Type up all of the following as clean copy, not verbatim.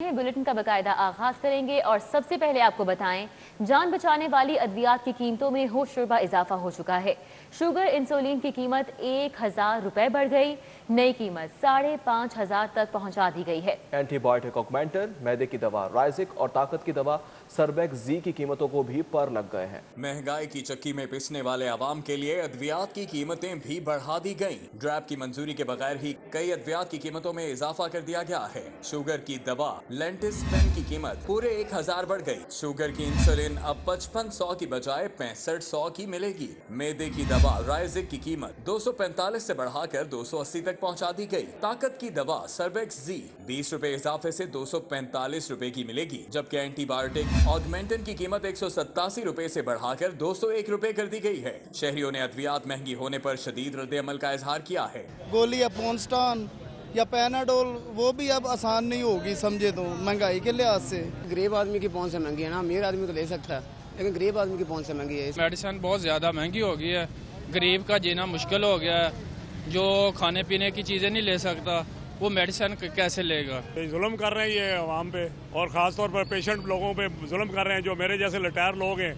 Bulletin का बाकायदा आगाज करेंगे और सबसे पहले आपको बताएं, जान बचाने वाली अद्वियात की कीमतों में होशरुबा इजाफा हो चुका है। शुगर इंसुलिन की कीमत 1000 रुपए बढ़ गई, नई कीमत 5500 तक पहुंचा दी गई है। एंटीबायोटिक ऑगमेंटन, मैदे की दवा राइजिक और ताकत की दवा सरबेक्स जी की कीमतों को भी पर लग गए हैं। महंगाई की चक्की में पिसने वाले आवाम के लिए अद्वियात की कीमतें भी बढ़ा दी गईं। ड्रैप की मंजूरी के बगैर ही कई अद्वियात की कीमतों में इजाफा कर दिया गया है। शुगर की दवा लेंटिस पेन की कीमत पूरे 1000 बढ़ गई। शुगर की इंसुलिन अब 5500 की बजाय 6500 की मिलेगी। मैदे की दवा राइजिक की कीमत 245 से बढ़ाकर 280 तक पहुंचा दी गई। ताकत की दवा सरबेक्स जी 20 रुपए इजाफे से 245 रुपए की मिलेगी, जबकि एंटीबायोटिक ऑगमेंटन की कीमत 187 रुपए से बढ़ाकर 201 रुपए कर दी गई है। शहरियों ने अद्वियात महंगी होने पर शदीद रद्द-ए-अमल का इजहार किया है। गोली या पोनस्टान या पैनाडोल वो भी अब आसान नहीं होगी, समझे तो महंगाई के लिहाज से। गरीब आदमी की पहुंच से महंगी है ना, अमीर आदमी तो ले सकता है, लेकिन गरीब आदमी की पहुंच से महंगी है। मेडिसिन बहुत ज़्यादा महंगी हो गई है, गरीब का जीना मुश्किल हो गया है। जो खाने पीने की चीज़ें नहीं ले सकता वो मेडिसिन कैसे लेगा। जुल्म कर रहे हैं ये आवाम पे, और ख़ास तौर पर पेशेंट लोगों पे जुल्म कर रहे हैं, जो मेरे जैसे रिटायर लोग हैं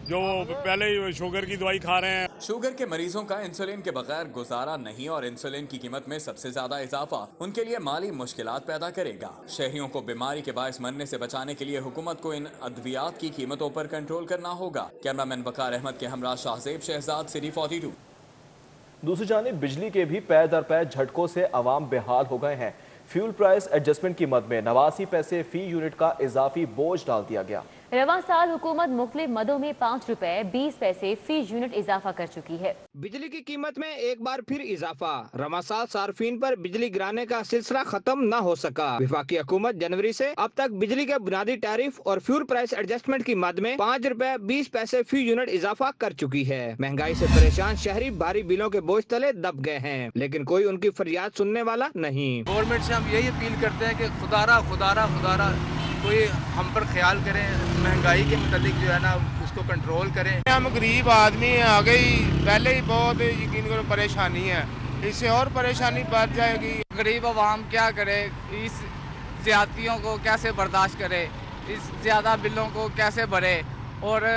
जो पहले ही शुगर की दवाई खा रहे हैं। शुगर के मरीजों का इंसुलिन के बगैर गुजारा नहीं और इंसुलिन की कीमत में सबसे ज्यादा इजाफा उनके लिए माली मुश्किलात पैदा करेगा। शहरियों को बीमारी के बायस मरने से बचाने के लिए हुकूमत को इन अद्वियात की कीमतों पर कंट्रोल करना होगा। कैमरामैन वकार अहमद के हमरा शाहजेब शहजाद, सिटी 42। दूसरी जानिब बिजली के भी पै दर पै झटकों से अवाम बेहाल हो गए हैं। फ्यूल प्राइस एडजस्टमेंट की मद में 89 पैसे फी यूनिट का इजाफी बोझ डाल दिया गया। रवां साल हुकूमत मुख्तलिफ मदों में 5 रुपए 20 पैसे फी यूनिट इजाफा कर चुकी है। बिजली की कीमत में एक बार फिर इजाफा। रवां साल सार्फिन पर बिजली गिराने का सिलसिला खत्म न हो सका। वफाकी हुकूमत जनवरी से अब तक बिजली के बुनियादी टैरिफ और फ्यूल प्राइस एडजस्टमेंट की मद में 5 रुपए 20 पैसे फी यूनिट इजाफा कर चुकी है। महंगाई से परेशान शहरी भारी बिलों के बोझ तले दब गए हैं, लेकिन कोई उनकी फरियाद सुनने वाला नहीं। गवर्नमेंट से हम यही अपील करते हैं कि खुदारा कोई हम पर ख्याल करें, महंगाई के मुतालिक जो है ना उसको कंट्रोल करें। हम गरीब आदमी हैं, आगे ही पहले ही बहुत यकीन करो परेशानी है, इससे और परेशानी बढ़ जाएगी। गरीब आवाम क्या करे, इस ज्यादतियों को कैसे बर्दाश्त करे, इस ज्यादा बिलों को कैसे भरे, और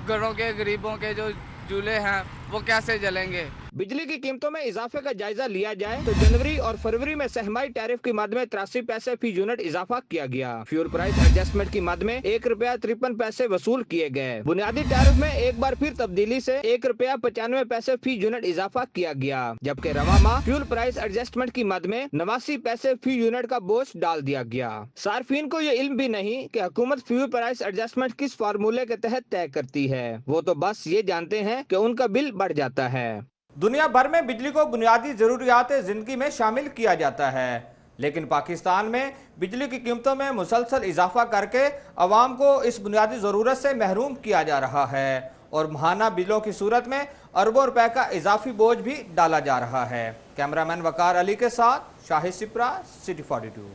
घरों के गरीबों के जो चूल्हे हैं वो कैसे जलेंगे। बिजली की कीमतों में इजाफे का जायजा लिया जाए तो जनवरी और फरवरी में सहमाई टैरिफ की मद में 83 पैसे फी यूनिट इजाफा किया गया। फ्यूल प्राइस एडजस्टमेंट की मद में 1 रुपया 53 पैसे वसूल किए गए। बुनियादी टैरिफ में एक बार फिर तब्दीली से 1 रुपया 95 पैसे फी यूनिट इजाफा किया गया, जबकि रवां माह फ्यूल प्राइस एडजस्टमेंट की मद में 89 पैसे फी यूनिट का बोझ डाल दिया गया। सार्फिन को ये इल्म भी नहीं कि हुकूमत फ्यूल प्राइस एडजस्टमेंट किस फार्मूले के तहत तय करती है, वो तो बस ये जानते हैं कि उनका बिल बढ़ जाता है। दुनिया भर में बिजली को बुनियादी ज़रूरियात ज़िंदगी में शामिल किया जाता है, लेकिन पाकिस्तान में बिजली की कीमतों में मुसलसल इजाफा करके अवाम को इस बुनियादी ज़रूरत से महरूम किया जा रहा है और माहाना बिलों की सूरत में अरबों रुपए का इजाफी बोझ भी डाला जा रहा है। कैमरामैन वकार अली के साथ शाहिद सिप्रा, सिटी 42।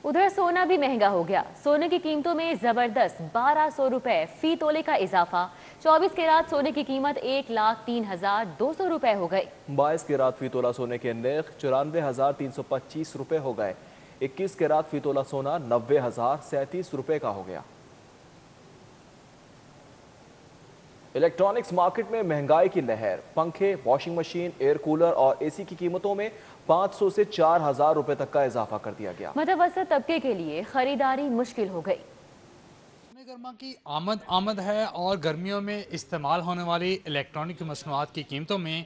उधर सोना भी महंगा हो गया। सोने की कीमतों में जबरदस्त 1200 रुपए फी तोले का इजाफा। 24 कैरात सोने की कीमत 1,03,200 रुपए हो गई। 22 कैरात फी तोला सोने के नर्ख 94,325 रुपए हो गए। 21 कैरात फी तोला सोना 90,037 रुपए का हो गया। इलेक्ट्रॉनिक्स मार्केट में महंगाई की लहर। पंखे, वॉशिंग मशीन, एयर कूलर और एसी की कीमतों में 500 से 4,000 रुपए तक का इजाफा कर दिया गया। मुतवस्सित तबके के लिए खरीदारी मुश्किल हो गई। गर्मा की आमद है और गर्मियों में इस्तेमाल होने वाली इलेक्ट्रॉनिक मसनूआत की कीमतों में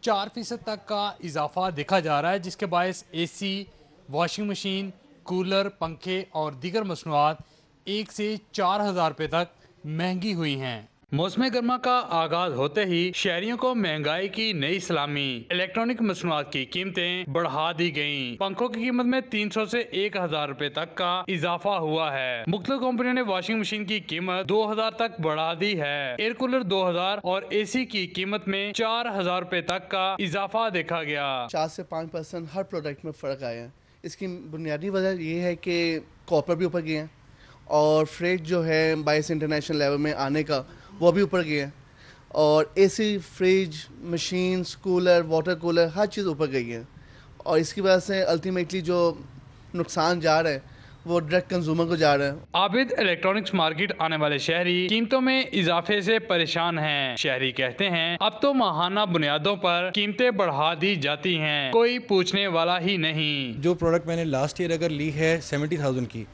4% तक का इजाफा देखा जा रहा है, जिसके बायस एसी, वॉशिंग मशीन, कूलर, पंखे और दीगर मसनूआत 1 से 4,000 रुपये तक महंगी हुई हैं। मौसम गर्मा का आगाज होते ही शहरियों को महंगाई की नई सलामी। इलेक्ट्रॉनिक मसनूआत की कीमतें बढ़ा दी गयीं। पंखों की कीमत में 300 से 1,000 रुपए तक का इजाफा हुआ है। मुख्तलिफ कंपनियों ने वॉशिंग मशीन की कीमत 2,000 तक बढ़ा दी है। एयर कूलर 2,000 और एसी की कीमत में 4,000 रुपए तक का इजाफा देखा गया। 4 से 5% हर प्रोडक्ट में फ़र्क आया है। इसकी बुनियादी वजह ये है कि कॉपर भी ऊपर गए हैं और फ्रेट जो है बायस इंटरनेशनल लेवल में आने का वो भी ऊपर गया है, और AC, fridge, machines, cooler, water cooler हर चीज़ ऊपर गई है, और इसकी वजह से अल्टीमेटली जो नुकसान जा रहा है वो डायरेक्ट कंज्यूमर को जा रहा है। आबिद इलेक्ट्रॉनिक्स मार्केट आने वाले शहरी कीमतों में इजाफे से परेशान हैं। शहरी कहते हैं अब तो माहाना बुनियादों पर कीमतें बढ़ा दी जाती हैं, कोई पूछने वाला ही नहीं। जो प्रोडक्ट मैंने लास्ट ईयर अगर ली है 70,000 की,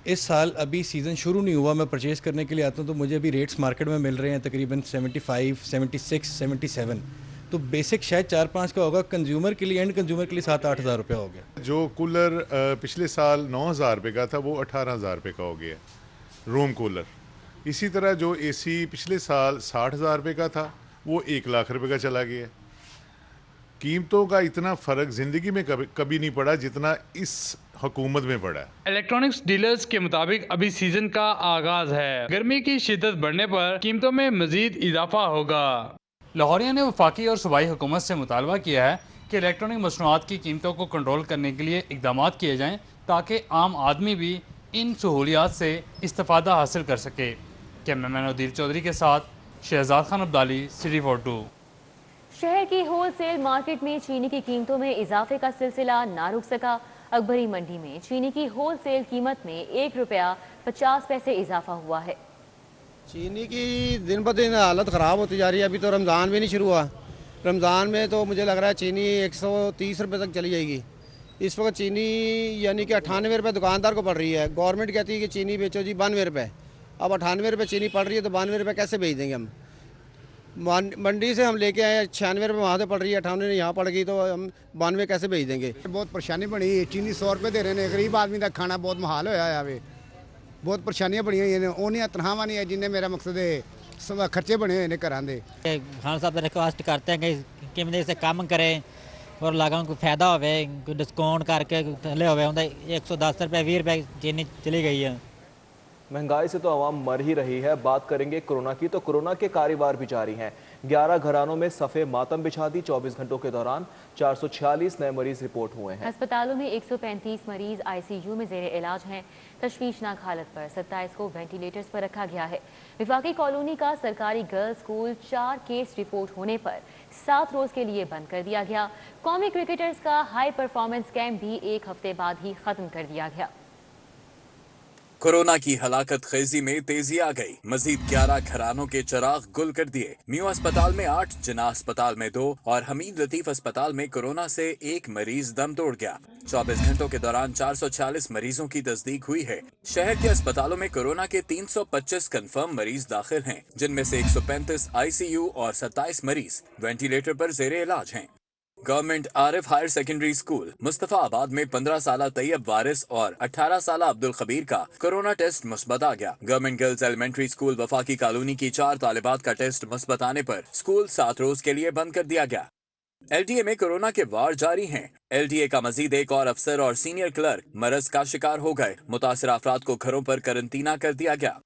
इस साल अभी सीज़न शुरू नहीं हुआ, मैं परचेज़ करने के लिए आता हूँ तो मुझे अभी रेट्स मार्केट में मिल रहे हैं तकरीबन 75, 76, 77। तो बेसिक शायद 4-5 का होगा, कंज्यूमर के लिए, एंड कंज्यूमर के लिए 7-8 हज़ार रुपये हो गया। जो कूलर पिछले साल 9,000 रुपये का था वो 18,000 रुपये का हो गया रूम कूलर। इसी तरह जो एसी पिछले साल 60,000 रुपये का था वो 1 लाख रुपये का चला गया। कीमतों का इतना फ़र्क ज़िंदगी में कभी नहीं पड़ा जितना इस हुकूमत में पड़ा है। इलेक्ट्रॉनिक्स डीलर्स के मुताबिक अभी सीजन का आगाज है, गर्मी की शिद्दत बढ़ने पर कीमतों में मजीद इजाफा होगा। लाहौरिया ने वफाकी और सूबाई हुकूमत से मुतालबा किया है कि इलेक्ट्रॉनिक मसनूआत की कीमतों को कंट्रोल करने के लिए इक़दाम किए जाएँ ताकि आम आदमी भी इन सहूलियात से इस्तिफ़ादा हासिल कर सके। कैमरामैन उदीर चौधरी के साथ शहजाद खान अब्दाली, सिटी 42। शहर की होलसेल मार्केट में चीनी की कीमतों में इजाफे का सिलसिला ना रुक सका। अकबरी मंडी में चीनी की होलसेल कीमत में 1 रुपया 50 पैसे इजाफा हुआ है। चीनी की दिन ब दिन हालत ख़राब होती जा रही है। अभी तो रमज़ान भी नहीं शुरू हुआ, रमज़ान में तो मुझे लग रहा है चीनी 130 रुपये तक चली जाएगी। इस वक्त चीनी यानी कि 98 रुपये दुकानदार को पड़ रही है। गवर्नमेंट कहती है कि चीनी बेचो जी 92 रुपये, अब 98 रुपये चीनी पड़ रही है तो 92 रुपये कैसे बेच देंगे हम। मंडी से हम लेके आए 96 रुपये वहाँ से पड़ रही है, 98 यहाँ पड़ गई तो हम 92 कैसे बेच देंगे। बहुत परेशानी बनी है, चीनी 100 रुपये दे रहे हैं, गरीब आदमी का खाना बहुत महाल होया है। अभी बहुत परेशानियां बनी हुई हैं, उन्हें तनख्वाह नहीं है जिन्हें मेरा मकसद है खर्चे बने हुए हैं घरां दे। खान साहब रिक्वेस्ट करते हैं कि कीमत से कम करें और लोगों को फायदा होवे, कोई डिस्काउंट करके थले होवे। 110 रुपये 20 रुपये चीनी चली गई है। महंगाई से तो आवाम मर ही रही है। बात करेंगे कोरोना की, तो कोरोना के कारोबार भी जारी हैं। 11 घरानों में सफ़े मातम बिछा दी। 24 घंटों के दौरान 446 नए मरीज रिपोर्ट हुए हैं। अस्पतालों में 135 मरीज ICU में जेर इलाज हैं। तशवीशनाक हालत पर 27 को वेंटिलेटर्स पर रखा गया है। विफाकी कॉलोनी का सरकारी गर्ल्स स्कूल 4 केस रिपोर्ट होने पर 7 रोज के लिए बंद कर दिया गया। कौमी क्रिकेटर्स का हाई परफॉर्मेंस कैंप भी 1 हफ्ते बाद ही खत्म कर दिया गया। कोरोना की हलाकत खेजी में तेजी आ गई। मजीद 11 घरानों के चिराग गुल कर दिए। म्यू अस्पताल में 8, जिन्ना अस्पताल में 2 और हमीद लतीफ अस्पताल में कोरोना से 1 मरीज दम तोड़ गया। 24 घंटों के दौरान 446 मरीजों की तस्दीक हुई है। शहर के अस्पतालों में कोरोना के 325 कंफर्म मरीज दाखिल हैं, जिनमें से 135 ICU और 27 मरीज वेंटिलेटर पर जेर इलाज हैं। Government Arif higher secondary school Mustafabad में 15 साल तैयब वारिस और 18 साल अब्दुल खबीर का कोरोना टेस्ट मुस्बत आ गया। गवर्नमेंट गर्ल्स एलिमेंट्री स्कूल वफाकी कॉलोनी की 4 तालिबात का टेस्ट मुस्बत आने पर स्कूल 7 रोज के लिए बंद कर दिया गया। LDA में कोरोना के वार जारी हैं। LDA का मजीद एक और अफसर और सीनियर क्लर्क मरज का शिकार हो गए। मुतासिर अफराद को घरों पर करंटीना कर दिया गया।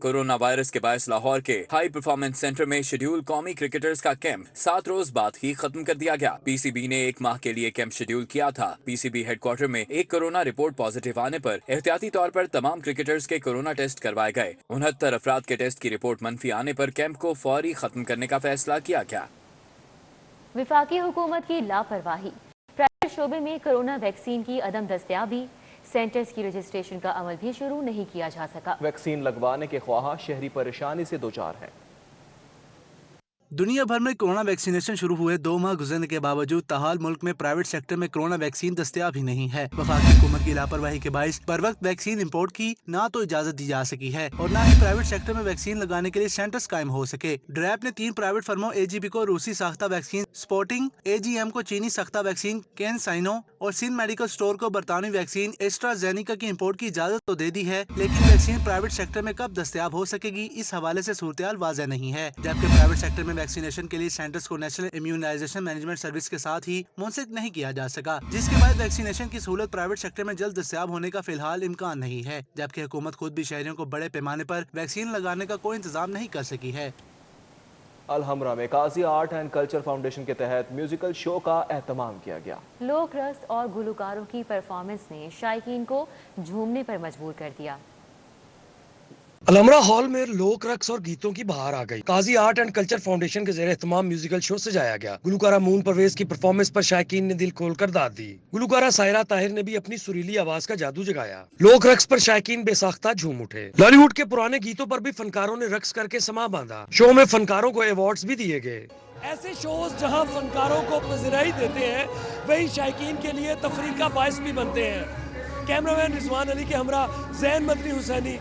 कोरोना वायरस के बायस लाहौर के हाई परफॉर्मेंस सेंटर में शेड्यूल कौमी क्रिकेटर्स का कैंप 7 रोज बाद ही खत्म कर दिया गया। PCB ने 1 माह के लिए कैंप शेड्यूल किया था। PCB हेडक्वार्टर में एक कोरोना रिपोर्ट पॉजिटिव आने पर एहतियाती तौर पर तमाम क्रिकेटर्स के कोरोना टेस्ट करवाए गए। 69 अफराद के टेस्ट की रिपोर्ट मनफी आने पर कैंप को फौरी खत्म करने का फैसला किया गया। विफाकी हुकूमत की लापरवाही। प्राइवेट शोबे में कोरोना वैक्सीन की अदम दस्तयाबी। सेंटर्स की रजिस्ट्रेशन का अमल भी शुरू नहीं किया जा सका। वैक्सीन लगवाने के ख्वाहा शहरी परेशानी से दो चार हैं। दुनिया भर में कोरोना वैक्सीनेशन शुरू हुए 2 माह गुजरने के बावजूद ताहाल मुल्क में प्राइवेट सेक्टर में कोरोना वैक्सीन दस्तयाब ही नहीं है। वफाकी हुकूमत की लापरवाही के बायस पर वक्त वैक्सीन इंपोर्ट की ना तो इजाजत दी जा सकी है और न ही प्राइवेट सेक्टर में वैक्सीन लगाने के लिए सेंटर्स कायम हो सके। ड्रैप ने 3 प्राइवेट फर्मों AGB को रूसी साख्ता वैक्सीन स्पोर्टिंग, AGM को चीनी साख्ता वैक्सीन कैन साइनो और सिंध मेडिकल स्टोर को बरतानवी वैक्सीन एस्ट्राजेनिका की इंपोर्ट की इजाजत तो दे दी है, लेकिन वैक्सीन प्राइवेट सेक्टर में कब दस्तयाब हो सकेगी इस हवाले से सूरत-ए-हाल वाज़ेह नहीं है। जबकि प्राइवेट सेक्टर में वैक्सीनेशन के लिए सेंटर्स को नेशनल इम्यूनाइजेशन मैनेजमेंट सर्विस के साथ ही मुंसलिक नहीं किया जा सका, जिसके बाद वैक्सीनेशन की सहूलत प्राइवेट सेक्टर में जल्द दस्तयाब होने का फिलहाल इम्कान नहीं है। जबकि हुकूमत खुद भी शहरियों को बड़े पैमाने पर वैक्सीन लगाने का कोई इंतजाम नहीं कर सकी है। अलहमरा में काजी आर्ट एंड कल्चर फाउंडेशन के तहत म्यूजिकल शो का एहतमाम किया गया। लोक रस और गुलकारों की परफॉर्मेंस ने शायकीन को झूमने पर मजबूर कर दिया। अलमरा हॉल में लोक रक्स और गीतों की बहार आ गई। काजी आर्ट एंड कल्चर फाउंडेशन के ज़ेरे एहतमाम म्यूजिकल शो सजाया गया। गुलकारा मून परवेज की परफॉर्मेंस पर शायकीन ने दिल खोलकर दाद दी। गुलकारा सायरा ताहिर ने भी अपनी सुरीली आवाज का जादू जगाया। लोक रक्स पर शायकीन बेसाख्ता झूम उठे। बॉलीवुड के पुराने गीतों पर भी फनकारों ने रक्स करके समा बांधा। शो में फनकारों को अवार्ड्स भी दिए गए। ऐसे शोज जहां फनकारों को पज़िराई देते हैं, वही शायकीन के लिए तफरीह का बायस भी बनते हैं। कैमरामैन रिजवान अली के हमरा जैन मदनी हुसैनी,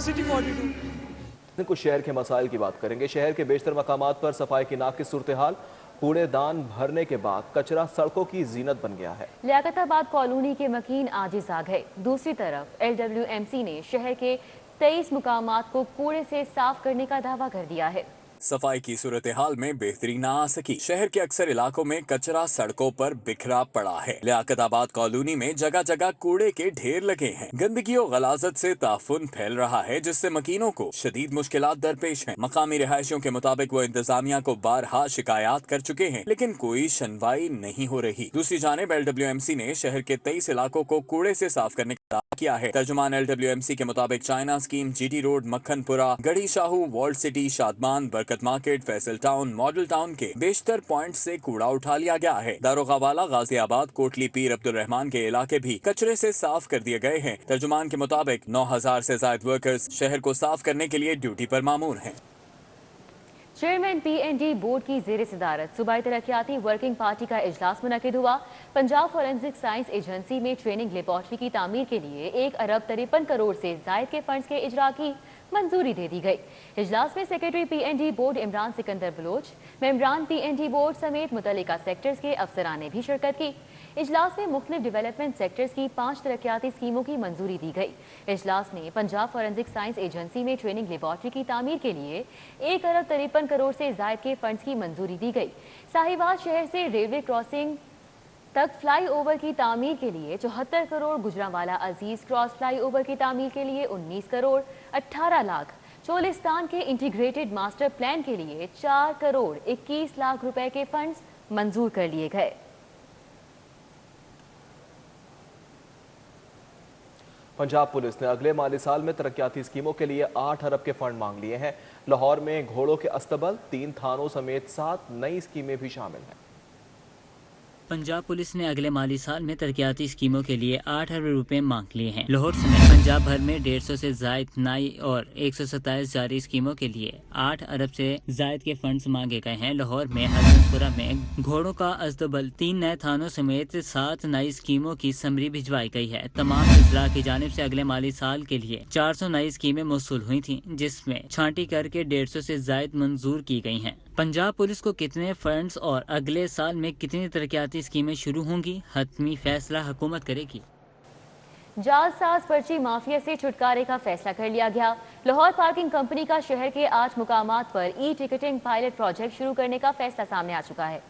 सिटी 42। कुछ शहर के मसाइल की बात करेंगे। शहर के बेशतर मकामात पर सफाई की नाक़िस सूरत-ए-हाल, कूड़ेदान भरने के बाद कचरा सड़कों की जीनत बन गया है। लियाकताबाद कॉलोनी के मकीन आजिज आ गए। दूसरी तरफ LWMC ने शहर के 23 मुकामात को कूड़े से साफ करने का दावा कर दिया है। सफाई की सूरत हाल में बेहतरी न आ सकी। शहर के अक्सर इलाकों में कचरा सड़कों पर बिखरा पड़ा है। लियाकताबाद कॉलोनी में जगह जगह कूड़े के ढेर लगे हैं। गंदगी और गलाजत से ताफुन फैल रहा है, जिससे मकीनों को शदीद मुश्किलात दरपेश हैं। मकामी रिहायशियों के मुताबिक वो इंतजामिया को बारहा शिकायत कर चुके हैं, लेकिन कोई सुनवाई नहीं हो रही। दूसरी जानिब LWMC ने शहर के 23 इलाकों को कूड़े से साफ करने का दावा किया है। तर्जुमान LWMC के मुताबिक चाइना स्कीम, GT रोड, मक्खनपुरा, गढ़ी शाहू, वॉल्ड सिटी, शादमान, बरकत market, Faisal town, model town के बेशतर पॉइंट से कूड़ा उठा लिया गया है। दारोगावाला, गाजियाबाद, कोटली, पीर अब्दुल रहमान के इलाके भी कचरे से साफ कर दिए गए हैं। तर्जुमान के मुताबिक 9000 से ज्यादा वर्कर्स शहर को साफ करने के लिए ड्यूटी पर मामूर हैं। चेयरमैन PND बोर्ड की ज़ेर सदारत सूबाई तरक्याती वर्किंग पार्टी का इजलास मुनक़िद हुआ। पंजाब फॉरेंसिक साइंस एजेंसी में ट्रेनिंग लेबॉर्ट्री की तामीर के लिए 1 अरब 53 करोड़ से ज़ायद के फंड्स के इजरा की मंजूरी दे दी गई। इजलास में secretary PND board Imran Sikandar Baloch, मेंबरान PND बोर्ड समेत मुतल्लिका सेक्टर्स के अफसरान ने भी शिरकत की। इजलास में मुख्तलिफ डेवलपमेंट सेक्टर्स की 5 तरक्याती स्कीमों की मंजूरी दी गई। इजलास में पंजाब फॉरेंसिक साइंस एजेंसी में ट्रेनिंग लेबॉर्ट्री की तामीर के लिए 1 अरब 53 करोड़ से ज़ायद के फंड्स की मंजूरी दी गई। साहिवाल शहर से रेलवे क्रॉसिंग तक फ्लाई ओवर की तामीर के लिए 74 करोड़, गुजरांवाला अजीज क्रॉस फ्लाई ओवर की तामीर के लिए 19 करोड़ 18 लाख, चोलिस्तान के इंटीग्रेटेड मास्टर प्लान के लिए 4 करोड़ 21 लाख रुपए के फंड्स मंजूर कर लिए गए। पंजाब पुलिस ने अगले माली साल में तरक्याती स्कीमों के लिए 8 अरब के फंड मांग लिए हैं। लाहौर में घोड़ों के अस्तबल, 3 थानों समेत 7 नई स्कीमें भी शामिल हैं। पंजाब पुलिस ने अगले माली साल में तरक्याती स्कीमों के लिए 8 अरब रुपए मांग लिए हैं। लाहौर समेत पंजाब भर में 150 से जायद नई और 127 जारी स्कीमों के लिए 8 अरब से जायद के फंड्स मांगे गए हैं। लाहौर में हसनपुरा में घोड़ों का अस्तबल, 3 नए थानों समेत 7 नई स्कीमों की समरी भिजवाई गई है। तमाम अजला की जानिब से अगले माली साल के लिए 400 नई स्कीमें मौसूल हुई थी, जिसमें छांटी करके 150 से जायद मंजूर की गई हैं। पंजाब पुलिस को कितने फंड्स और अगले साल में कितनी तरक्याती स्कीमें शुरू होंगी, हतमी फैसला हुकूमत करेगी। जालसाज पर्ची माफिया से छुटकारे का फैसला कर लिया गया। लाहौर पार्किंग कंपनी का शहर के 8 मुकामात पर ई-टिकटिंग पायलट प्रोजेक्ट शुरू करने का फैसला सामने आ चुका है।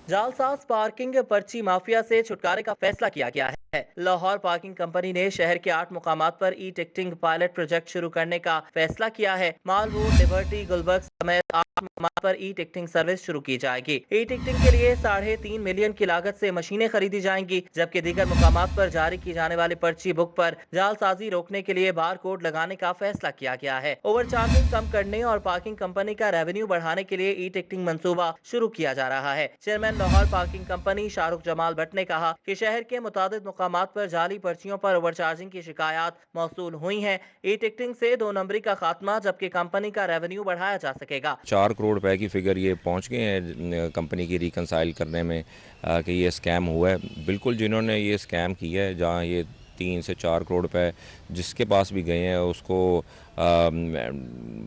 जालसाज पार्किंग पर्ची माफिया से छुटकारे का फैसला किया गया है। लाहौर पार्किंग कंपनी ने शहर के 8 मुकामात पर ई-टिकटिंग पायलट प्रोजेक्ट शुरू करने का फैसला किया है। माल रोड, लिबर्टी, गुलबर्ग समेत 8 मुकामात पर ई-टिकटिंग सर्विस शुरू की जाएगी। ई-टिकटिंग के लिए 3.5 मिलियन की लागत से मशीनें खरीदी जाएंगी, जबकि दीगर मुकामात पर जारी की जाने वाली पर्ची बुक पर जालसाजी रोकने के लिए बार कोड लगाने का फैसला किया गया है। ओवर चार्जिंग कम करने और पार्किंग कंपनी का रेवेन्यू बढ़ाने के लिए ई-टिकटिंग मंसूबा शुरू किया जा रहा है। Chairman Lahore parking company Shahrukh Jamal Bhatt ने कहा कि शहर के मुताबिक मुकामात पर जाली पर्चियों पर ओवर चार्जिंग की शिकायत मौसूल हुई हैं। ई-टिकटिंग से 2 नंबरी का खात्मा, जबकि कंपनी का रेवेन्यू बढ़ाया जा सकेगा। 4 करोड़ रुपए की फिगर ये पहुंच गए हैं कंपनी की रिकंसाइल करने में कि ये स्कैम हुआ है। बिल्कुल जिन्होंने ये स्कैम किया है, जहां ये 3 से 4 करोड़ रुपए जिसके पास भी गए हैं उसको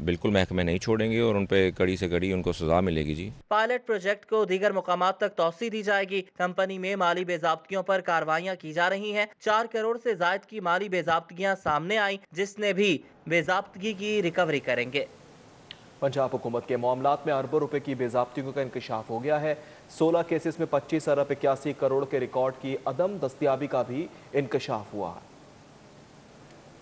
बिल्कुल महकमे नहीं छोड़ेंगे और उन पे कड़ी से कड़ी उनको सजा मिलेगी। जी, पायलट प्रोजेक्ट को दीगर मुकामात तक तौसी दी जाएगी। कंपनी में माली बेजाब्तियों पर कार्रवाइयां की जा रही हैं। 4 करोड़ से जायद की माली बेजाब्तियां सामने आई, जिसने भी बेजाब्तगी की रिकवरी करेंगे। पंजाब हुकूमत के मामलात में अरबों रुपए की बेजाब्तियों का इंकशाफ हो गया है। 16 केसेस में 25 अरब 81 करोड़ के रिकॉर्ड की अदम दस्तियाबी का भी इंकशाफ हुआ है।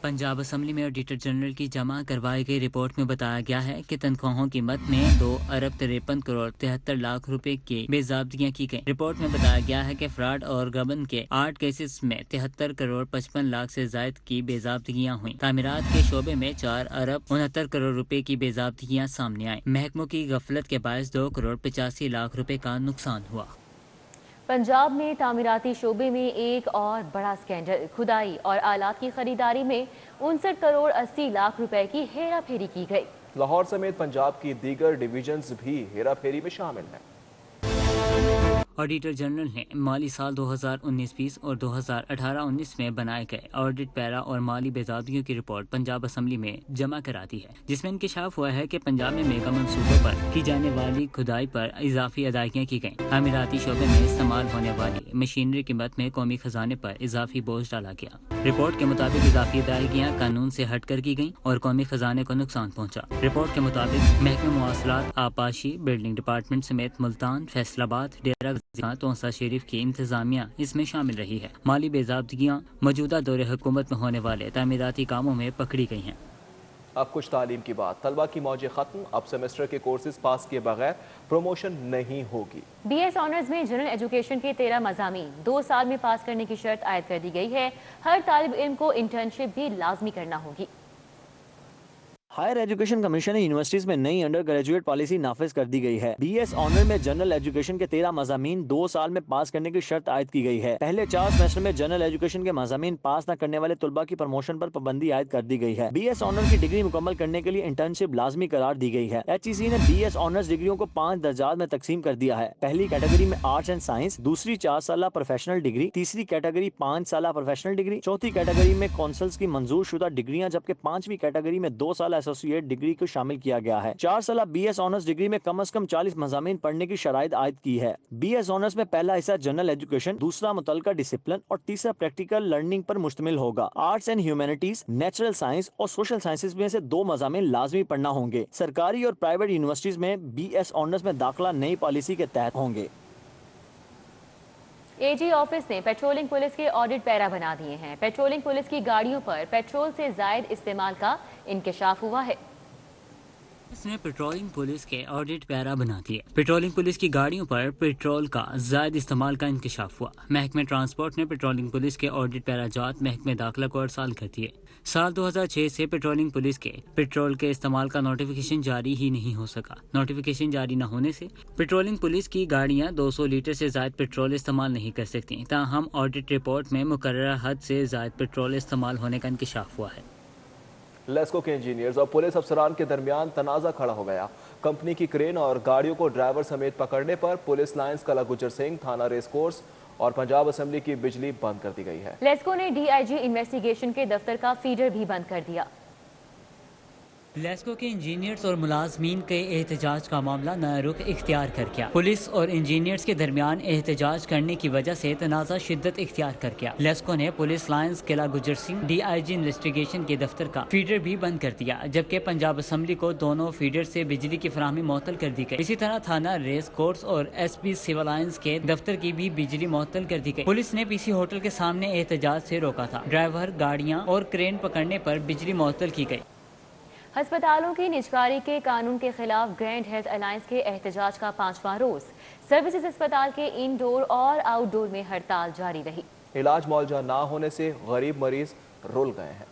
पंजाब असम्बली में ऑडिटर जनरल की जमा करवाई गई रिपोर्ट में बताया गया है कि तनख्वाहों की मद में 2 अरब 53 करोड़ 73 लाख रुपए की बेजाब्तियां की गई। रिपोर्ट में बताया गया है कि फ्रॉड और गबन के 8 केसेस में 73 करोड़ 55 लाख से जायद की बेजाब्तियां हुई। तामीरात के शोबे में 4 अरब 69 करोड़ रुपए की बेजाब्तियां सामने आई। महकमों की गफलत के बायस 2 करोड़ 85 लाख रुपए का नुकसान हुआ। पंजाब में तामीराती शोबे में एक और बड़ा स्कैंडल, खुदाई और आलात की खरीदारी में 59 करोड़ 80 लाख रुपए की हेरा फेरी की गई। लाहौर समेत पंजाब की दीगर डिवीजन्स भी हेरा फेरी में शामिल हैं। ऑडिटर जनरल ने माली साल 2019-20 और 2018-19 में बनाए गए ऑडिट पैरा और माली बेजादियों की रिपोर्ट पंजाब असम्बली में जमा करा दी है, जिसमें इंकशाफ हुआ है कि पंजाब में मेगा मंसूबों पर की जाने वाली खुदाई पर इजाफी अदायगियाँ की गईं। तामीराती शोबे में इस्तेमाल होने वाली मशीनरी की कीमत में कौमी खजाने पर इजाफी बोझ डाला गया। रिपोर्ट के मुताबिक इजाफी अदायगियाँ कानून से हट कर की गयी और कौमी खजाने को नुकसान पहुँचा। रिपोर्ट के मुताबिक महकमे मवासलात, आबपाशी, बिल्डिंग डिपार्टमेंट समेत मुल्तान, फैसलाबाद, डेरा तोंसा शरीफ की इंतजामिया इसमें शामिल रही है। माली बेजाब्तियाँ मौजूदा दौरे हुकूमत में होने वाले तामीराती कामों में पकड़ी गई हैं। अब कुछ तालीम की बात। तलबा की मौजें खत्म, अब सेमेस्टर के कोर्सेज पास किए बगैर प्रमोशन नहीं होगी। BS ऑनर्स में जनरल एजुकेशन के 13 मज़ामीन 2 साल में पास करने की शर्त आयद कर दी गई है। हर तालिब इल्म को इंटर्नशिप भी लाजमी करना होगी। हायर एजुकेशन कमीशन ने यूनिवर्सिटीज में नई अंडर ग्रेजुएट पॉलिसी नाफिज कर दी गई है। BS ऑनर में जनरल एजुकेशन के 13 मज़ामीन 2 साल में पास करने की शर्त आयद की गई है। पहले 4 सेमेस्टर में जनरल एजुकेशन के मज़ामीन पास न करने वाले तुलबा की प्रमोशन पर पाबंदी आयद कर दी गई है। BS ऑनर की डिग्री मुकम्मल करने के लिए इंटर्नशिप लाजमी करार दी गई है। HEC ने BS ऑनर्स डिग्रियों को 5 दर्जात में तकसीम कर दिया है। पहली कैटेगरी में आर्ट्स एंड साइंस, दूसरी 4 साल प्रोफेशनल डिग्री, तीसरी कैटेगरी 5 साल प्रोफेशनल डिग्री, चौथी कैटेगरी में कौंसल्स की मंजूर शुदा डिग्रियां, जबकि 5वीं कैटेगरी में 2 साल एसोसिएट डिग्री शामिल किया गया है। 4 साल BS ऑनर्स डिग्री में कम से कम 40 मज़ामीन पढ़ने की शराइत आयद की है। BS ऑनर्स में पहला हिस्सा जनरल एजुकेशन, दूसरा मुतल्लिका डिसिप्लिन और तीसरा प्रैक्टिकल लर्निंग पर मुश्तमिल होगा। Arts and humanities, natural science और सोशल साइंसेज में से 2 मज़ामीन लाजमी पढ़ना होंगे। सरकारी और प्राइवेट यूनिवर्सिटीज में BS ऑनर्स में दाखिला नई पॉलिसी के तहत होंगे। AG ऑफिस ने पेट्रोलिंग पुलिस के ऑडिट पैरा बना दिए हैं। पेट्रोलिंग पुलिस की गाड़ियों पर पेट्रोल से जायद इस्तेमाल का इंकशाफ हुआ है। इसने पेट्रोलिंग पुलिस के ऑडिट पैरा बना दिए। पेट्रोलिंग पुलिस की गाड़ियों पर पेट्रोल का जायद इस्तेमाल का इंकशाफ हुआ। महकमे ट्रांसपोर्ट ने पेट्रोलिंग पुलिस के ऑडिट पैरा जात महकमे दाखिला को अरसाल कर दिए। साल 2006 से पेट्रोलिंग पुलिस के पेट्रोल के इस्तेमाल का नोटिफिकेशन जारी ही नहीं हो सका। नोटिफिकेशन जारी न होने से पेट्रोलिंग पुलिस की गाड़ियां 200 लीटर से जायद पेट्रोल इस्तेमाल नहीं कर सकती। ताहम ऑडिट रिपोर्ट में मुकर्ररा हद से जायद पेट्रोल इस्तेमाल होने का इंकशाफ हुआ है। लेस्को के इंजीनियर्स और पुलिस अफसरान के दरमियान तनाज़ा खड़ा हो गया। कंपनी की क्रेन और गाड़ियों को ड्राइवर समेत पकड़ने पर पुलिस लाइंस कला गुजर सिंह, थाना रेस कोर्स और पंजाब असेंबली की बिजली बंद कर दी गई है। लेस्को ने DIG इन्वेस्टिगेशन के दफ्तर का फीडर भी बंद कर दिया। लेस्को के इंजीनियर्स और मुलाजमीन के एहतजाज का मामला नया रुख इख्तियार कर गया। पुलिस और इंजीनियर्स के दरमियान एहतजाज करने की वजह से तनाज़ा शिद्दत इख्तियार कर गया। लेस्को ने पुलिस लाइंस किला गुजर सिंह DIG इन्वेस्टिगेशन के दफ्तर का फीडर भी बंद कर दिया, जबकि पंजाब असेंबली को दोनों फीडर से बिजली की फराहमी मुअत्तल कर दी गई। इसी तरह थाना रेस कोर्स और SP सिविल लाइंस के दफ्तर की भी बिजली मुअत्तल कर दी गई। पुलिस ने PC होटल के सामने एहतजाज से रोका था। ड्राइवर, गाड़ियाँ और क्रेन पकड़ने पर बिजली मुअत्तल की गई। अस्पतालों की निजकारी के कानून के खिलाफ ग्रैंड हेल्थ अलायंस के एहतजाज का 5वां रोज। सर्विसेज अस्पताल के इंडोर और आउटडोर में हड़ताल जारी रही। इलाज मुआवजा ना होने से गरीब मरीज रुल गए हैं।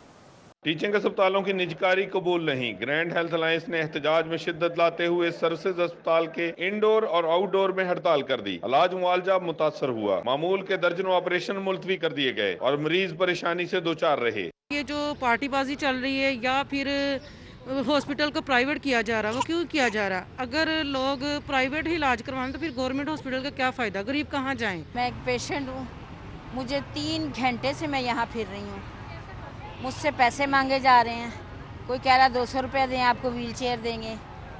टीचिंग अस्पतालों की निजकारी कबूल नहीं। ग्रैंड हेल्थ अलायंस ने एहतजाज में शिद्दत लाते हुए सर्विसेज अस्पताल के इंडोर और आउटडोर में हड़ताल कर दी। इलाज मुआवजा मुतासर हुआ। मामूल के दर्जनों ऑपरेशन मुलतवी कर दिए गए और मरीज परेशानी से दो चार रहे। ये जो पार्टीबाजी चल रही है या फिर हॉस्पिटल को प्राइवेट किया जा रहा है, वो क्यों किया जा रहा है? अगर लोग प्राइवेट ही इलाज करवाएं तो फिर गवर्नमेंट हॉस्पिटल का क्या फ़ायदा? गरीब कहाँ जाएं? मैं एक पेशेंट हूँ, मुझे 3 घंटे से मैं यहाँ फिर रही हूँ। मुझसे पैसे मांगे जा रहे हैं। कोई कह रहा 200 रुपये दें आपको व्हील चेयर देंगे,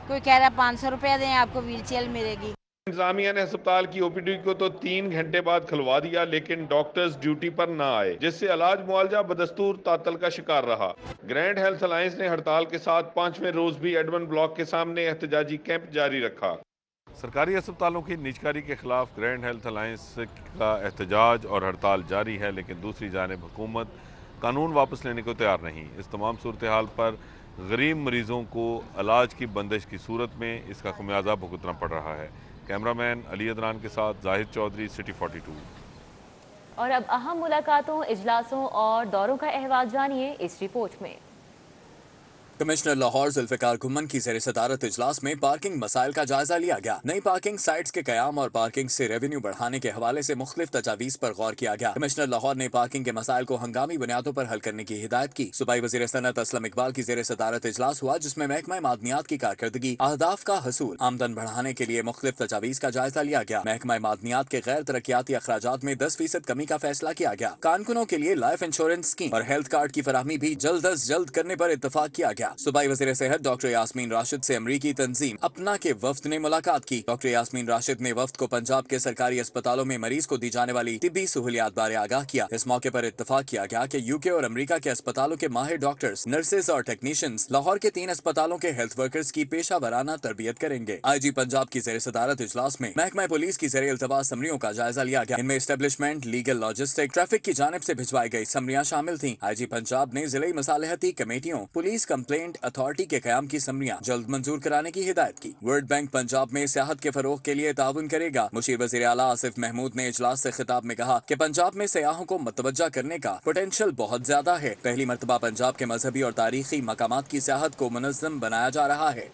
कोई कह रहा 500 रुपये दें आपको व्हील चेयर मिलेगी। इंतजामिया ने अस्पताल की OPD को तो 3 घंटे बाद खुलवा दिया, लेकिन डॉक्टर्स ड्यूटी पर ना आए, जिससे इलाज मुआवजा बदस्तूर तातल का शिकार रहा। ग्रैंड हेल्थ अलायंस ने हड़ताल के साथ 5वें रोज भी एडमंड ब्लॉक के सामने एहतजाजी कैंप जारी रखा। सरकारी अस्पतालों की निजकारी के खिलाफ ग्रैंड हेल्थ अलायंस का एहतजाज और हड़ताल जारी है, लेकिन दूसरी जानिब हुकूमत قانون واپس لینے کو تیار نہیں. اس تمام صورتحال پر غریب مریضوں کو علاج کی بندش کی صورت میں اس کا خمیازہ بھگتنا پڑ رہا ہے. کیمرامین علی ادران کے ساتھ زاہد چودھری، سٹی 42. اور اب اہم ملاقاتوں، اجلاسوں اور دوروں کا احوال جانیے اس رپورٹ میں. کمشنر لاہور ذوالفقار گھمن کی زیر صدارت اجلاس میں پارکنگ مسائل کا جائزہ لیا گیا. نئی پارکنگ سائٹس کے قیام اور پارکنگ سے ریونیو بڑھانے کے حوالے سے مختلف تجاویز پر غور کیا گیا. کمشنر لاہور نے پارکنگ کے مسائل کو ہنگامی بنیادوں پر حل کرنے کی ہدایت کی. صوبائی وزیر صنعت اسلم اقبال کی زیر صدارت اجلاس ہوا جس میں محکمہ معدنیات کی کارکردگی، اہداف کا حصول، آمدن بڑھانے کے لیے مختلف تجاویز کا جائزہ لیا گیا. محکمہ معدنیات کے غیر ترقیاتی اخراجات میں 10% کمی کا فیصلہ کیا گیا. کارکنوں کے لیے لائف انشورنس اسکیم اور ہیلتھ کارڈ کی فراہمی بھی جلد از جلد کرنے پر اتفاق کیا گیا. صوبائی وزیر صحت ڈاکٹر یاسمین راشد سے امریکی تنظیم اپنا کے وفد نے ملاقات کی. ڈاکٹر یاسمین راشد نے وفد کو پنجاب کے سرکاری اسپتالوں میں مریض کو دی جانے والی طبی سہولیات بارے آگاہ کیا. اس موقع پر اتفاق کیا گیا کہ یو کے اور امریکہ کے اسپتالوں کے ماہر ڈاکٹرز، نرسز اور ٹیکنیشینز لاہور کے 3 اسپتالوں کے ہیلتھ ورکرز کی پیشہ ورانہ تربیت کریں گے. آئی جی پنجاب کی زیر صدارت اجلاس میں محکمہ پولیس کی زیر التواء سمریوں کا جائزہ لیا گیا. ان میں اسٹیبلشمنٹ، لیگل، لاجسٹک، ٹریفک کی جانب سے بھجوائی گئی سمریاں شامل تھیں. آئی جی پنجاب نے ضلعی مصالحتی کمیٹیوں، پولیس کمپلینٹ اتھارٹی کے قیام کی سمریاں جلد منظور کرانے کی ہدایت کی. ورلڈ بینک پنجاب میں سیاحت کے فروغ کے لیے تعاون کرے گا. مشیر وزیر اعلیٰ آصف محمود نے اجلاس سے خطاب میں کہا کہ پنجاب میں سیاحوں کو متوجہ کرنے کا پوٹینشیل بہت زیادہ ہے. پہلی مرتبہ پنجاب کے مذہبی اور تاریخی مقامات کی سیاحت کو منظم بنایا جا رہا ہے.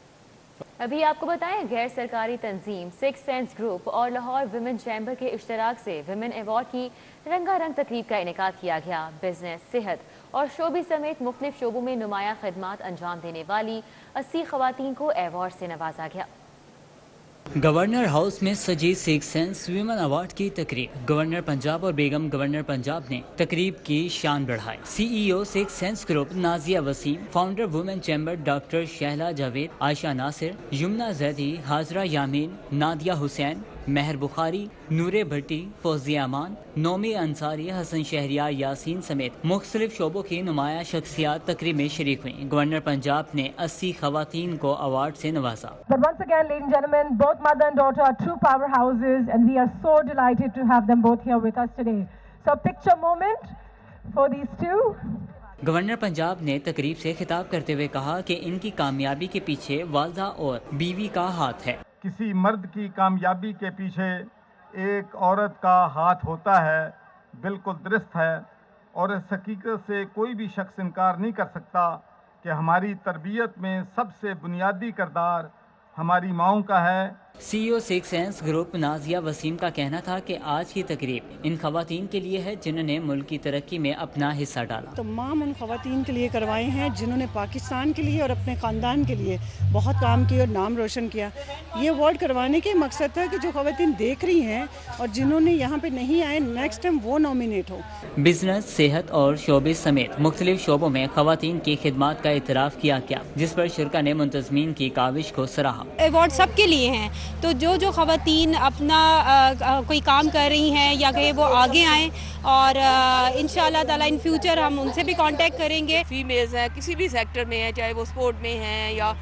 ابھی آپ کو بتائیں، غیر سرکاری تنظیم سکس سینس گروپ اور لاہور ویمن چیمبر کے اشتراک سے ویمن ایوارڈ کی رنگا رنگ تقریب کا انعقاد کیا گیا. بزنس، صحت اور شعبے سمیت مختلف شعبوں میں نمایاں خدمات انجام دینے والی 80 خواتین کو ایوارڈ سے نوازا گیا. گورنر ہاؤس میں سجی سکس سینس ویمن ایوارڈ کی تقریب. گورنر پنجاب اور بیگم گورنر پنجاب نے تقریب کی شان بڑھائی. C E O six sense group Nazia Waseem, founder women chamber doctor Shahla Javed, Ayesha Nasir, Yamna Zaidi, Hazira Yameen, Nadia Hussain, Mehr Bukhari, نور بھٹی، فوزیہ امان، نومی انصاری، حسن شہریار یاسین سمیت مختلف شعبوں کی نمایاں شخصیات تقریب میں شریک ہوئیں. گورنر پنجاب نے 80 خواتین کو ایوارڈ سے نوازا. But once again, ladies and gentlemen, both mother and daughter are true powerhouses and we are so delighted to have them both here with us today. So a picture moment for these two. Governor Punjab نے تقریب سے خطاب کرتے ہوئے کہا کہ ان کی کامیابی کے پیچھے والدہ اور بیوی کا ہاتھ ہے. کسی مرد کی کامیابی کے پیچھے ایک عورت کا ہاتھ ہوتا ہے، بالکل درست ہے، اور اس حقیقت سے کوئی بھی شخص انکار نہیں کر سکتا کہ ہماری تربیت میں سب سے بنیادی کردار ہماری ماؤں کا ہے. C E O six sense group Nazia Waseem کا کہنا تھا کہ آج کی تقریب ان خواتین کے لیے ہے جنہوں نے ملک کی ترقی میں اپنا حصہ ڈالا. تمام ان خواتین کے لیے کروائے ہیں جنہوں نے پاکستان کے لیے اور اپنے خاندان کے لیے بہت کام کیا اور نام روشن کیا. یہ ایوارڈ کروانے کے مقصد تھا کہ جو خواتین دیکھ رہی ہیں اور جنہوں نے یہاں پہ نہیں آئے، نیکسٹ ٹائم وہ نامینیٹ ہو. بزنس، صحت اور شعبے سمیت مختلف شعبوں میں خواتین کی خدمات کا اعتراف کیا گیا، جس پر شرکا نے منتظمین کی کاوش کو سراہا. ایوارڈ سب کے لیے ہیں، تو جو خواتین اپنا کوئی کام کر رہی ہیں یا کہ وہ آگے آئیں، اور انشاءاللہ تعالیٰ ان فیوچر ہم ان سے بھی کانٹیکٹ کریں گے. فیمیلز ہیں کسی بھی سیکٹر میں ہیں، چاہے وہ سپورٹ میں ہیں یا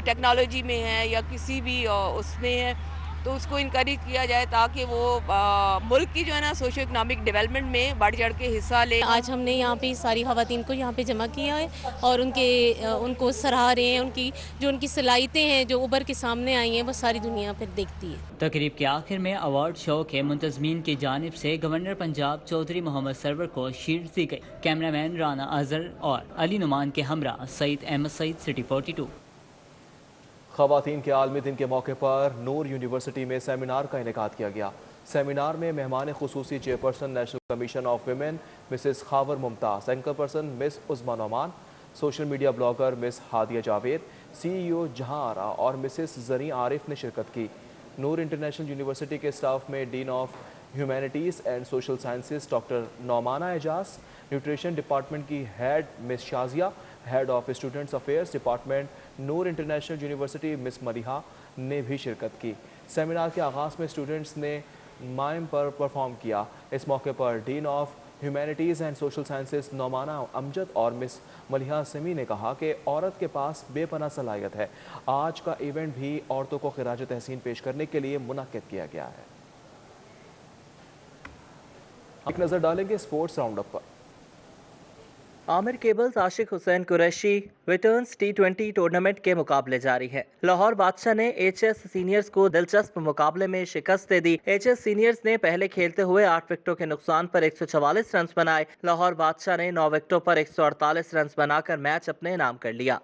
ٹیکنالوجی میں ہیں یا کسی بھی اس میں ہے، تو اس کو انکریج کیا جائے تاکہ وہ ملک کی جو ہے نا سوشو اکنامک ڈیولپمنٹ میں بڑھ چڑھ کے حصہ لیں. آج ہم نے یہاں پہ ساری خواتین کو یہاں پہ جمع کیا ہے اور ان کو سراہ رہے ہیں. ان کی صلاحیتیں ہیں جو ابھر کے سامنے آئی ہیں وہ ساری دنیا پھر دیکھتی ہے. تقریب کے آخر میں ایوارڈ شو کے منتظمین کی جانب سے گورنر پنجاب چودھری محمد سرور کو شیلڈ دی گئی. کیمرہ مین رانا اظہر اور علی نعمان کے ہمراہ سعید احمد سعید، سٹی 42. خواتین کے عالمی دن کے موقع پر نور یونیورسٹی میں سیمینار کا انعقاد کیا گیا. سیمینار میں مہمان خصوصی chairperson national commission of women Mrs Khawar Mumtaz, anchor person Miss Uzma Noman, social media blogger Miss Hadia Javed, C E O Jahan Ara اور مسز زریں عارف نے شرکت کی. نور انٹرنیشنل یونیورسٹی کے اسٹاف میں dean of humanities and social sciences doctor Naumana Ijaz, nutrition department کی head Miss Shazia, head of students affairs department Noor international university Miss Maliha نے بھی شرکت کی. سیمینار کے آغاز میں اسٹوڈنٹس نے مائم پر پرفارم کیا. اس موقع پر dean of humanities and social sciences Naumana Amjad اور مس ملیحہ سمی نے کہا کہ عورت کے پاس بے پناہ صلاحیت ہے. آج کا ایونٹ بھی عورتوں کو خراج تحسین پیش کرنے کے لیے منعقد کیا گیا ہے. ایک نظر ڈالیں گے اسپورٹس راؤنڈ اپ پر. Aamir cables Ashiq Hussain Qureshi returns T20 tournament के मुकाबले जारी है। लाहौर बादशाह ने HS सीनियर्स को दिलचस्प मुकाबले में शिकस्त दे दी। HS सीनियर्स ने पहले खेलते हुए 8 विकेटों के नुकसान पर 144 रन बनाए। लाहौर बादशाह ने 9 विकेटों पर 148 रन बनाकर मैच अपने नाम कर लिया।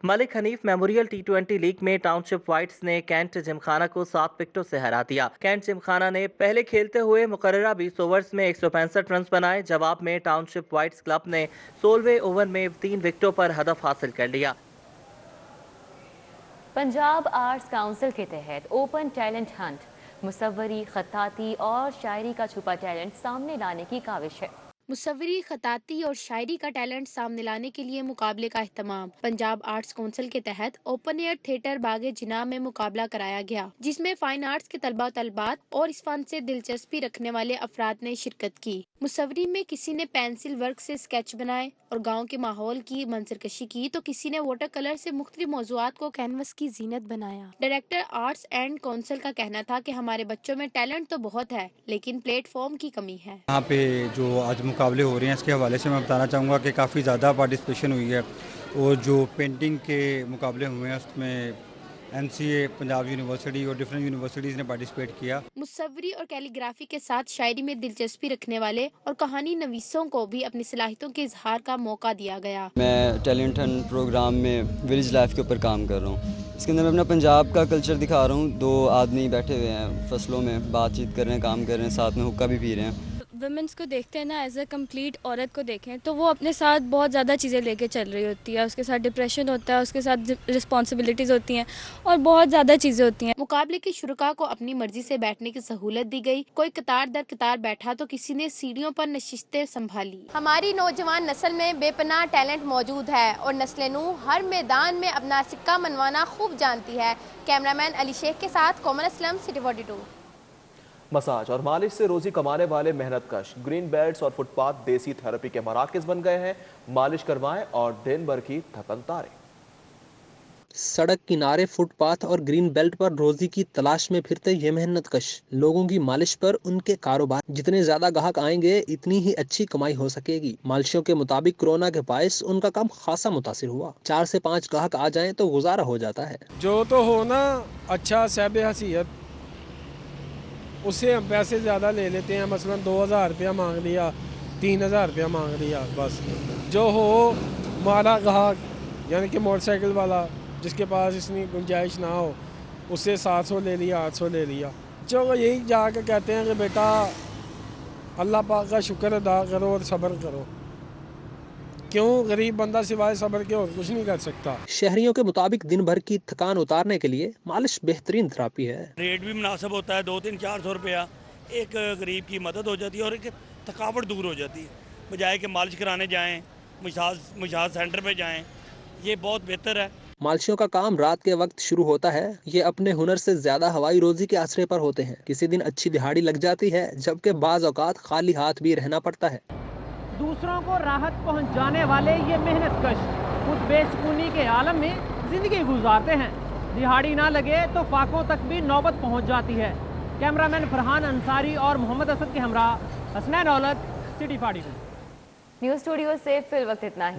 Malik Hanif memorial T20 league में टाउनशिप वाइट्स ने कैंट जिमखाना को 7 विकेटों से हरा दिया। कैंट जिमखाना ने पहले खेलते हुए मुकर्ररा 20 ओवर्स में 165 रन बनाए। जवाब में टाउनशिप वाइट्स क्लब ने 16वें ओवर में 3 विकेटों पर हदफ हासिल कर लिया। पंजाब आर्ट्स काउंसिल के तहत ओपन टैलेंट हंट मुसव्वरी, खत्ताती और शायरी का छुपा टैलेंट सामने लाने की काविश है। मुसव्वरी, खताती और शायरी का टैलेंट सामने लाने के लिए मुकाबले का अहतमाम पंजाब आर्ट्स काउंसिल के तहत ओपन एयर थिएटर बागे जिना में मुकाबला कराया गया, जिसमें फाइन आर्ट्स के तलबा तलबात और इस फन से दिलचस्पी रखने वाले अफराद ने शिरकत की। मुसव्वरी में किसी ने पेंसिल वर्क से स्केच बनाए और गाँव के माहौल की मंजरकशी की, तो किसी ने वाटर कलर से मुख्तलिफ मौज़ूआत को कैनवस की जीनत बनाया। डायरेक्टर आर्ट्स एंड काउंसिल का कहना था कि हमारे बच्चों में टैलेंट तो बहुत है, लेकिन प्लेटफॉर्म की कमी है। यहाँ पे जो आज मुकाबले हो रहे हैं इसके हवाले से मैं बताना चाहूँगा कि काफ़ी ज़्यादा पार्टिसिपेशन हुई है और जो पेंटिंग के मुकाबले हुए हैं उसमें MCA पंजाब यूनिवर्सिटी और डिफरेंट यूनिवर्सिटीज़ ने पार्टिसिपेट किया। मुसव्वरी और कैलीग्राफी के साथ शायरी में दिलचस्पी रखने वाले और कहानी नवीसों को भी अपनी सलाहियतों के इजहार का मौका दिया गया। मैं टैलेंट हंट प्रोग्राम में विलेज लाइफ के ऊपर काम कर रहा हूँ। इसके अंदर मैं अपना पंजाब का कल्चर दिखा रहा हूँ। 2 आदमी बैठे हुए हैं फसलों में, बातचीत कर रहे हैं, काम कर रहे हैं, साथ में हुक्का भी पी रहे हैं। वुमेन्स को देखते हैं ना एज अ कम्प्लीट औरत को देखें तो वो अपने साथ बहुत ज़्यादा चीज़ें लेके चल रही होती है। उसके साथ डिप्रेशन होता है, उसके साथ रिस्पॉन्सिबिलिटीज़ होती हैं और बहुत ज़्यादा चीज़ें होती हैं। मुकाबले के शुरुका को अपनी मर्जी से बैठने की सहूलत दी गई। कोई कतार दर कतार बैठा तो किसी ने सीढ़ियों पर नशिस्तें संभाली। हमारी नौजवान नस्ल में बेपनाह टैलेंट मौजूद है और नस्ल नू हर मैदान में अपना सिक्का मनवाना खूब जानती है। कैमरामैन अली शेख के साथ कोमल असलम, सिटी 42। मसाज और मालिश से रोजी कमाने वाले मेहनतकश ग्रीन बेल्ट्स और फुटपाथ देसी थेरेपी के मराकज़ बन गए हैं। मालिश करवाएं और दिन भर की थकन तारें। सड़क किनारे फुटपाथ और ग्रीन बेल्ट पर रोजी की तलाश में फिरते ये मेहनतकश लोगों की मालिश पर उनके कारोबार। जितने ज्यादा ग्राहक आएंगे इतनी ही अच्छी कमाई हो सकेगी। मालिशों के मुताबिक कोरोना के बायस उनका काम खासा मुतासिर हुआ। 4 से 5 ग्राहक आ जाएं तो गुजारा हो जाता है। जो तो हो ना अच्छा सहब हसीयत, उससे हम पैसे ज़्यादा ले लेते हैं। मसलन 2000 रुपया मांग लिया, 3000 रुपया मांग लिया, बस। जो हो हमारा ग्राहक यानी कि मोटरसाइकिल वाला जिसके पास इतनी गुंजाइश ना हो, उससे 700 ले लिया, 800 ले लिया। जो यही जाकर कहते हैं कि बेटा अल्लाह पाक का शुक्र अदा करो और सब्र करो। क्यों गरीब बंदा सिवाय सब्र के और कुछ नहीं कर सकता। शहरियों के मुताबिक दिन भर की थकान उतारने के लिए मालिश बेहतरीन थेरेपी है। रेट भी मुनासिब होता है, 200-400 रुपया। एक गरीब की मदद हो जाती है और एक थकावट दूर हो जाती है। बजाय कि मालिश कराने जाएं, मसाज सेंटर पे जाएं, ये बहुत बेहतर है। मालिशों का काम रात के वक्त शुरू होता है। ये अपने हुनर से ज्यादा हवाई रोजी के आसरे पर होते हैं। किसी दिन अच्छी दिहाड़ी लग जाती है, जबकि बाज औकात खाली हाथ भी रहना पड़ता है। दूसरों को राहत पहुंचाने वाले ये मेहनतकश खुद बेसुकूनी के आलम में जिंदगी गुजारते हैं। दिहाड़ी ना लगे तो फाकों तक भी नौबत पहुंच जाती है। कैमरामैन फरहान अंसारी और मोहम्मद असद के हमरा हसनैन औलत, सिटी 42। न्यूज़ स्टूडियो से फिल वक्त इतना ही।